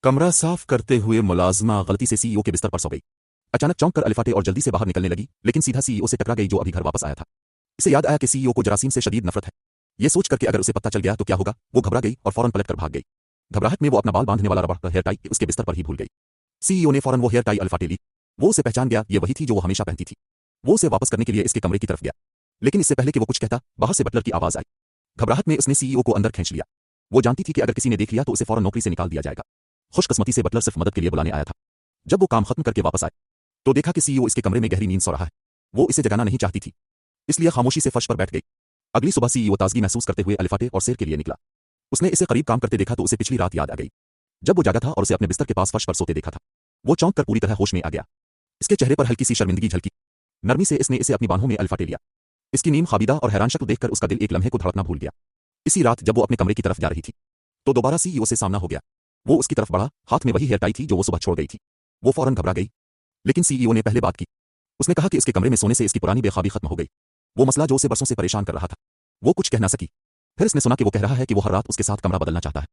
कमरा साफ करते हुए मुलाजमा गलती से सीईओ के बिस्तर पर सो गई। अचानक चौंक कर अलिफाटे और जल्दी से बाहर निकलने लगी, लेकिन सीधा सीईओ से टकरा गई जो अभी घर वापस आया था। इसे याद आया कि सीईओ को जरासीम से शदीद नफरत है। ये सोच करके अगर उसे पता चल गया तो क्या होगा, वो घबरा गई और फौरन पलट कर भाग गई। घबराहट में वो अपना बाल बांधने वाला रबड़ हेयर टाई उसके बिस्तर पर ही भूल गई। सीईओ ने फौरन वो हेयर टाई अलिफाटे ली। वो उसे पहचान गया, ये वही थी जो वो हमेशा पहनती थी। वो उसे वापस करने के लिए इसके कमरे की तरफ गया, लेकिन इससे पहले कि वो कुछ कहता, बाहर से बटलर की आवाज आई। घबराहट में उसने सीईओ को अंदर खींच लिया। वो जानती थी कि अगर किसी ने देख लिया तो उसे फौरन नौकरी से निकाल दिया जाएगा। खुशकिस्मती से बटलर सिर्फ मदद के लिए बुलाने आया था। जब वो काम खत्म करके वापस आए तो देखा कि सीईओ इसके कमरे में गहरी नींद सो रहा है। वो इसे जगाना नहीं चाहती थी, इसलिए खामोशी से फर्श पर बैठ गई। अगली सुबह सीईओ ताजगी महसूस करते हुए अलिफाटे और सेर के लिए निकला। उसने इसे करीब काम करते देखा तो उसे पिछली रात याद आ गई, जब वो जागा था और उसे अपने बिस्तर के पास फर्श पर सोते देखा था। वो चौंक कर पूरी तरह होश में आ गया। इसके चेहरे पर हल्की सी शर्मिंदगी झलकी। नरमी से इसने इसे अपनी बाहों में अलिफाटे लिया। इसकी नीम खाबिदा और हैरान शक्ल देखकर उसका दिल एक लम्हे को धड़कना भूल गया। इसी रात जब वो अपने कमरे की तरफ जा रही थी तो दोबारा सीईओ से सामना हो गया। वो उसकी तरफ बढ़ा, हाथ में वही हेयर टाई थी जो वो सुबह छोड़ गई थी। वो फौरन घबरा गई, लेकिन सीईओ ने पहले बात की। उसने कहा कि इसके कमरे में सोने से इसकी पुरानी बेख्वाबी खत्म हो गई। वो मसला जो उसे बरसों से परेशान कर रहा था। वो कुछ कह ना सकी। फिर इसने सुना कि वो कह रहा है कि वो हर रात उसके साथ कमरा बदलना चाहता है।